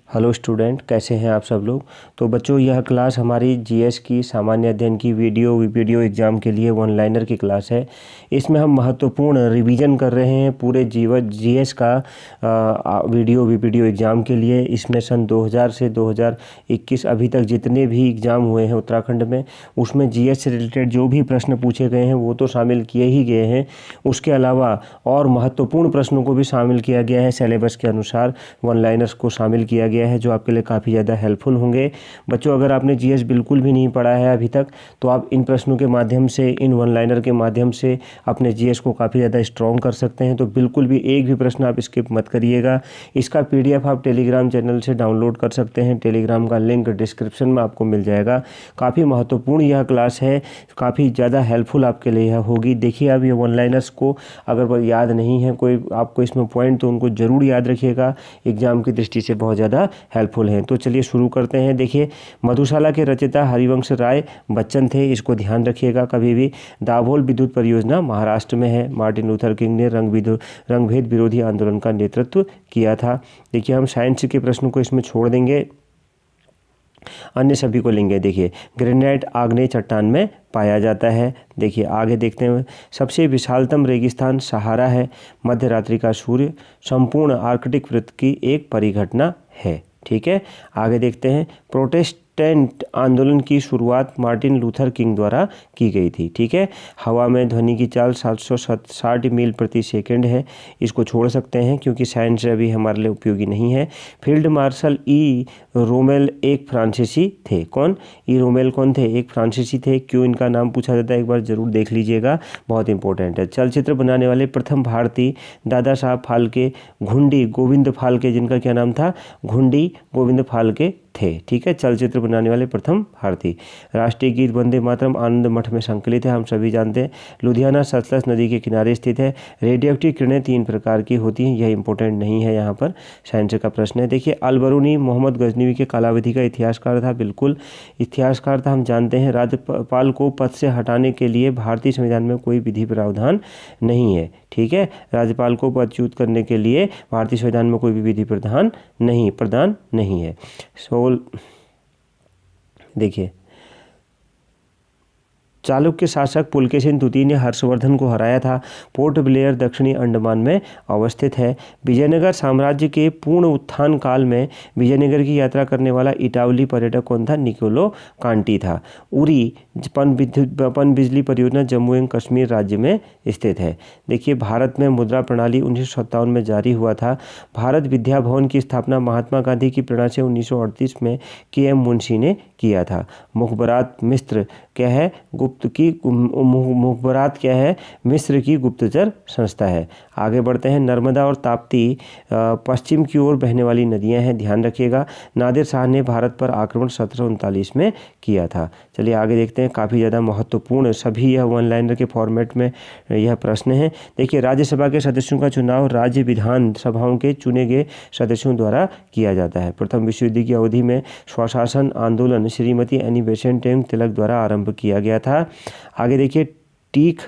Hello student, कैसे हैं आप सब लोग। तो बच्चों, यह क्लास हमारी जीएस की सामान्य अध्ययन की वीडियो एग्ज़ाम के लिए वन लाइनर की क्लास है। इसमें हम महत्वपूर्ण रिवीजन कर रहे हैं पूरे जीएस का वीडियो एग्ज़ाम के लिए। इसमें सन 2000 से 2021 अभी तक जितने भी एग्ज़ाम हुए हैं उत्तराखंड में, उसमें जीएस से रिलेटेड जो भी प्रश्न पूछे गए हैं वो तो शामिल किए ही गए हैं। उसके अलावा और महत्वपूर्ण प्रश्नों को भी शामिल किया गया है। सिलेबस के अनुसार वन लाइनर्स को शामिल किया गया है, जो आपके लिए काफ़ी ज़्यादा हेल्पफुल होंगे। बच्चों, अगर आपने जीएस बिल्कुल भी नहीं पढ़ा है अभी तक, तो आप इन प्रश्नों के माध्यम से, इन वन लाइनर के माध्यम से अपने जीएस को काफ़ी ज़्यादा स्ट्रॉन्ग कर सकते हैं। तो बिल्कुल भी एक भी प्रश्न आप स्किप मत करिएगा। इसका पीडीएफ आप टेलीग्राम चैनल से डाउनलोड कर सकते हैं। टेलीग्राम का लिंक डिस्क्रिप्शन में आपको मिल जाएगा। काफ़ी महत्वपूर्ण यह क्लास है, काफ़ी ज़्यादा हेल्पफुल आपके लिए यह होगी। देखिए, अब ये वन लाइनर्स को अगर याद नहीं है कोई आपको इसमें पॉइंट, तो उनको ज़रूर याद रखिएगा, एग्जाम की दृष्टि से बहुत ज़्यादा हेल्पफुल हैं। तो चलिए शुरू करते हैं। देखिए, मधुशाला के रचयिता हरिवंश राय बच्चन थे, इसको ध्यान रखिएगा कभी भी। दाभोल विद्युत परियोजना महाराष्ट्र में है। मार्टिन लूथर किंग ने रंगभेद विरोधी आंदोलन का नेतृत्व किया था। देखिए, हम साइंस के प्रश्नों को इसमें छोड़ देंगे, अन्य सभी को लेंगे। देखिए, ग्रेनाइट आग्नेय चट्टान में पाया जाता है। देखिए आगे देखते हैं। सबसे विशालतम रेगिस्तान सहारा है। मध्य रात्रि का सूर्य संपूर्ण आर्कटिक वृत्त की एक परिघटना है। ठीक है, आगे देखते हैं। प्रोटेस्टेंट आंदोलन की शुरुआत मार्टिन लूथर किंग द्वारा की गई थी। ठीक है, हवा में ध्वनि की चाल 760 मील प्रति सेकंड है। इसको छोड़ सकते हैं क्योंकि साइंस अभी हमारे लिए उपयोगी नहीं है। फील्ड मार्शल ई रोमेल एक फ्रांसीसी थे। कौन? ई रोमेल कौन थे? एक फ्रांसीसी थे। क्यों इनका नाम पूछा जाता है, एक बार जरूर देख लीजिएगा, बहुत इंपॉर्टेंट है। चलचित्र बनाने वाले प्रथम भारतीय दादा साहब फाल्के घुंडी गोविंद फाल्के, जिनका क्या नाम था? घुंडी गोविंद फाल्के थे। ठीक है, चलचित्र बनाने वाले प्रथम भारतीय। राष्ट्रीय गीत वंदे मातरम आनंद मठ में संकलित है, हम सभी जानते हैं। लुधियाना सतलज नदी के किनारे स्थित है। रेडियोएक्टिव किरणें 3 प्रकार की होती हैं, यह इंपॉर्टेंट नहीं है, यहाँ पर साइंस का प्रश्न है। देखिए, अल-बरूनी मोहम्मद गजनवी के कालावधि का इतिहासकार था। बिल्कुल इतिहासकार था, हम जानते हैं। राज्यपाल को पद से हटाने के लिए भारतीय संविधान में कोई विधि प्रावधान नहीं है। ठीक है, राज्यपाल को पदच्युत करने के लिए भारतीय संविधान में कोई भी विधि प्रदान नहीं है। देखिए, चालुक्य शासक पुलकेशिन द्वितीय ने हर्षवर्धन को हराया था। पोर्ट ब्लेयर दक्षिणी अंडमान में अवस्थित है। विजयनगर साम्राज्य के पूर्ण उत्थान काल में विजयनगर की यात्रा करने वाला इटावली पर्यटक कौन था? निकोलो कांटी था। उरी पनबिजली परियोजना जम्मू एवं कश्मीर राज्य में स्थित है। देखिए, भारत में मुद्रा प्रणाली 1957 में जारी हुआ था। भारत विद्या भवन की स्थापना महात्मा गांधी की प्रेरणा से 1938 में के.एम. मुंशी ने किया था। मुखबरात मिस्र क्या है? मुखबरात क्या है? मिस्र की गुप्तचर संस्था है। आगे बढ़ते हैं। नर्मदा और ताप्ती पश्चिम की ओर बहने वाली नदियां हैं, ध्यान रखिएगा। नादिर शाह ने भारत पर आक्रमण 1739 में किया था। चलिए आगे देखते हैं। काफ़ी ज़्यादा महत्वपूर्ण सभी यह वन लाइनर के फॉर्मेट में यह प्रश्न है। देखिए, राज्यसभा के सदस्यों का चुनाव राज्य विधान सभाओं के चुने गए सदस्यों द्वारा किया जाता है। प्रथम विश्व युद्ध की अवधि में स्वशासन आंदोलन श्रीमती एनी बेसेंट एवं तिलक द्वारा आरंभ किया गया था। आगे देखिए, टीक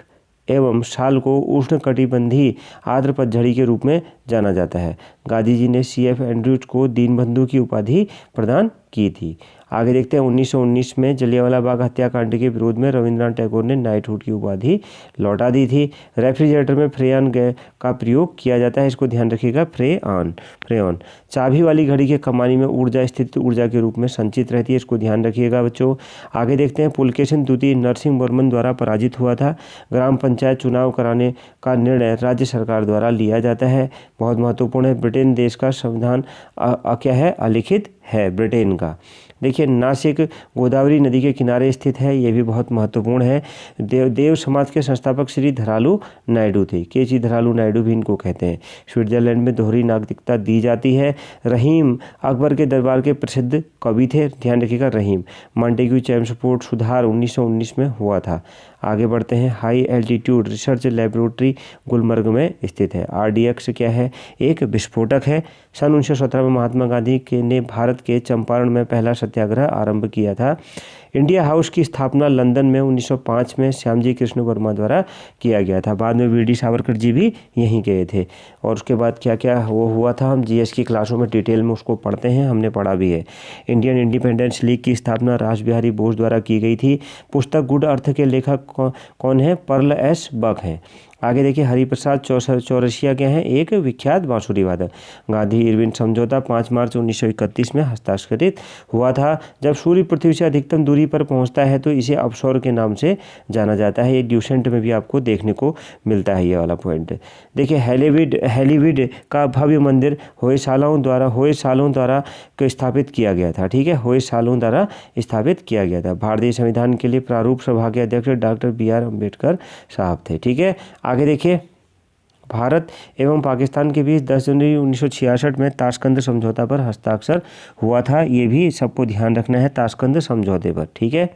एवं साल को उष्णकटिबंधीय आर्द्र पतझड़ी के रूप में जाना जाता है। गांधी जी ने CF एंड्रूज को दीनबंधु की उपाधि प्रदान की थी। आगे देखते हैं। 1919 में जलियांवाला बाग हत्याकांड के विरोध में रविंद्रनाथ टैगोर ने नाइटहुड की उपाधि लौटा दी थी। रेफ्रिजरेटर में फ्रेयन का प्रयोग किया जाता है, इसको ध्यान रखिएगा। फ्रेयन चाबी वाली घड़ी के कमानी में ऊर्जा स्थित ऊर्जा के रूप में संचित रहती है, इसको ध्यान रखिएगा बच्चों। आगे देखते हैं। पुलकेशिन द्वितीय नरसिंह वर्मन द्वारा पराजित हुआ था। ग्राम पंचायत चुनाव कराने का निर्णय राज्य सरकार द्वारा लिया जाता है, बहुत महत्वपूर्ण है। ब्रिटेन देश का संविधान क्या है? अलिखित है, ब्रिटेन का। देखिए, नासिक गोदावरी नदी के किनारे स्थित है, यह भी बहुत महत्वपूर्ण है। देव समाज के संस्थापक श्री धरालू नायडू थे। के.सी. धरालू नायडू भी इनको कहते हैं। स्विट्जरलैंड में दोहरी नागरिकता दी जाती है। रहीम अकबर के दरबार के प्रसिद्ध कवि थे, ध्यान रखिएगा। रहीम। मॉन्टेग्यू चैम्सफोर्ड सुधार 1919 में हुआ था। आगे बढ़ते हैं। High altitude research laboratory Gulmarg में स्थित है। RDX क्या है? एक विस्फोटक है। सन 1917 में महात्मा गांधी ने भारत के चंपारण में पहला सत्याग्रह आरंभ किया था। इंडिया हाउस की स्थापना लंदन में 1905 में श्यामजी कृष्ण वर्मा द्वारा किया गया था। बाद में वीडी सावरकर जी भी यहीं गए थे। और उसके बाद क्या क्या वो हुआ था, हम जीएस की क्लासों में डिटेल में उसको पढ़ते हैं, हमने पढ़ा भी है। इंडियन इंडिपेंडेंस लीग की स्थापना रास बिहारी बोस द्वारा की गई थी। पुस्तक गुड अर्थ के लेखक कौन है? पर्ल एस बक हैं। आगे देखिए, हरिप्रसाद चौरसिया के हैं एक विख्यात बांसुरी वादक। गांधी इरविन समझौता 5 मार्च 1931 में हस्ताक्षरित हुआ था। जब सूर्य पृथ्वी से अधिकतम दूरी पर पहुंचता है तो इसे अपसौर के नाम से जाना जाता है। ये ड्यूसेंट में भी आपको देखने को मिलता है ये वाला पॉइंट। देखिए, हेलीविड का भव्य मंदिर होयसालों द्वारा स्थापित किया गया था। ठीक है, होयसालों द्वारा स्थापित किया गया था। भारतीय संविधान के लिए प्रारूप सभा के अध्यक्ष डॉक्टर BR अम्बेडकर साहब थे। ठीक है, आगे देखिए, भारत एवं पाकिस्तान के बीच 10 जनवरी 1966 में ताशकंद समझौता पर हस्ताक्षर हुआ था। ये भी सबको ध्यान रखना है, ताशकंद समझौते पर। ठीक है,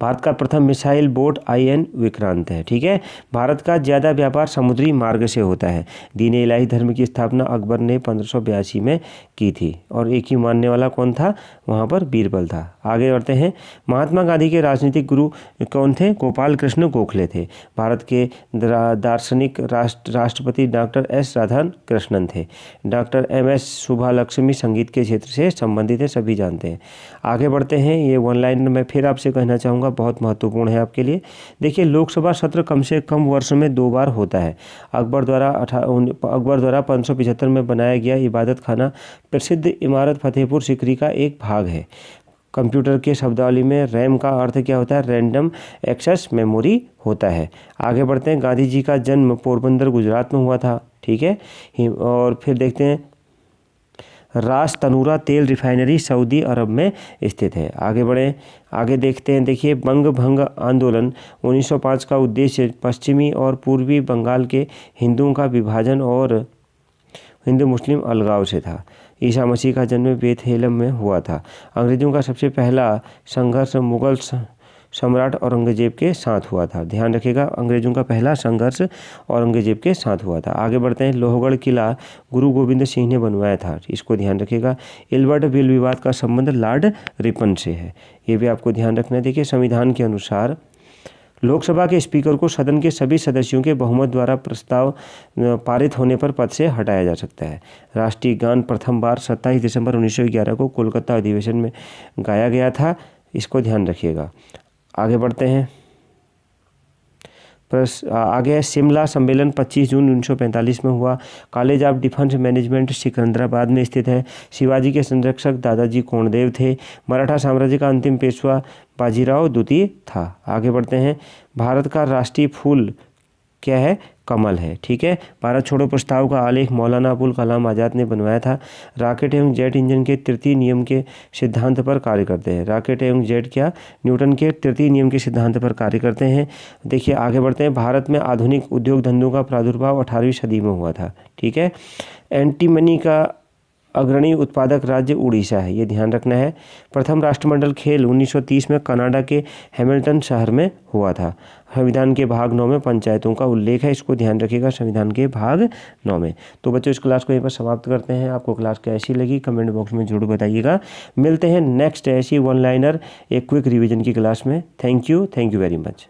भारत का प्रथम मिसाइल बोट IN विक्रांत है। ठीक है, भारत का ज़्यादा व्यापार समुद्री मार्ग से होता है। दीन इलाही धर्म की स्थापना अकबर ने 1582 में की थी और एक ही मानने वाला कौन था वहाँ पर? बीरबल था। आगे बढ़ते हैं, महात्मा गांधी के राजनीतिक गुरु कौन थे? गोपाल कृष्ण गोखले थे। भारत के दार्शनिक राष्ट्रपति डॉक्टर S राधाकृष्णन थे। डॉक्टर MS सुभालक्ष्मी संगीत के क्षेत्र से संबंधित है, सभी जानते हैं। आगे बढ़ते हैं, ये वन लाइनर मैं फिर आपसे कहना चाहूँगा, बहुत महत्वपूर्ण है आपके लिए। देखिए, लोकसभा सत्र कम से कम वर्ष में 2 बार होता है। अकबर द्वारा 1575 में बनाया गया इबादत खाना प्रसिद्ध इमारत फतेहपुर सीकरी का एक भाग है। कंप्यूटर के शब्दावली में रैम का अर्थ क्या होता है? रैंडम एक्सेस मेमोरी होता है। आगे बढ़ते हैं, गांधी जी का जन्म पोरबंदर गुजरात में हुआ था। ठीक है, और फिर देखते हैं, रास तनूरा तेल रिफाइनरी सऊदी अरब में स्थित है। आगे बढ़ें, आगे देखते हैं। देखिए, बंग भंग आंदोलन 1905 का उद्देश्य पश्चिमी और पूर्वी बंगाल के हिंदुओं का विभाजन और हिंदू मुस्लिम अलगाव से था। ईसा मसीह का जन्म बेथलेहम में हुआ था। अंग्रेजों का सबसे पहला संघर्ष मुगल सम्राट औरंगजेब के साथ हुआ था। ध्यान रखिएगा, अंग्रेजों का पहला संघर्ष औरंगजेब के साथ हुआ था। आगे बढ़ते हैं, लोहगढ़ किला गुरु गोविंद सिंह ने बनवाया था, इसको ध्यान रखिएगा। एल्बर्ट बिल विवाद का संबंध लॉर्ड रिपन से है, ये भी आपको ध्यान रखना है। देखिए, संविधान के अनुसार लोकसभा के स्पीकर को सदन के सभी सदस्यों के बहुमत द्वारा प्रस्ताव पारित होने पर पद से हटाया जा सकता है। राष्ट्रीय गान प्रथम बार 27 दिसंबर 1911 को कोलकाता अधिवेशन में गाया गया था, इसको ध्यान रखिएगा। आगे बढ़ते हैं, आगे है, शिमला सम्मेलन 25 जून 1945 में हुआ। College of defence management Secunderabad में स्थित है। शिवाजी के संरक्षक दादाजी कोंडदेव थे। मराठा साम्राज्य का अंतिम पेशवा बाजीराव द्वितीय था। आगे बढ़ते हैं, भारत का राष्ट्रीय फूल क्या है? कमल है। ठीक है, भारत छोड़ो प्रस्ताव का आलेख मौलाना अबुल कलाम आज़ाद ने बनवाया था। रॉकेट एवं जेट इंजन के तृतीय नियम के सिद्धांत पर कार्य करते हैं। रॉकेट एवं जेट क्या? न्यूटन के तृतीय नियम के सिद्धांत पर कार्य करते हैं। देखिए, आगे बढ़ते हैं, भारत में आधुनिक उद्योग धंधों का प्रादुर्भाव 18वीं सदी में हुआ था। ठीक है, एंटीमनी का अग्रणी उत्पादक राज्य उड़ीसा है, ये ध्यान रखना है। प्रथम राष्ट्रमंडल खेल 1930 में कनाडा के हैमिल्टन शहर में हुआ था। संविधान के भाग 9 में पंचायतों का उल्लेख है, इसको ध्यान रखिएगा, संविधान के भाग 9 में। तो बच्चों, इस क्लास को यहीं पर समाप्त करते हैं। आपको क्लास कैसी लगी कमेंट बॉक्स में जरूर बताइएगा। मिलते हैं नेक्स्ट ऐसी वन लाइनर एक क्विक रिविजन की क्लास में। Thank you very much.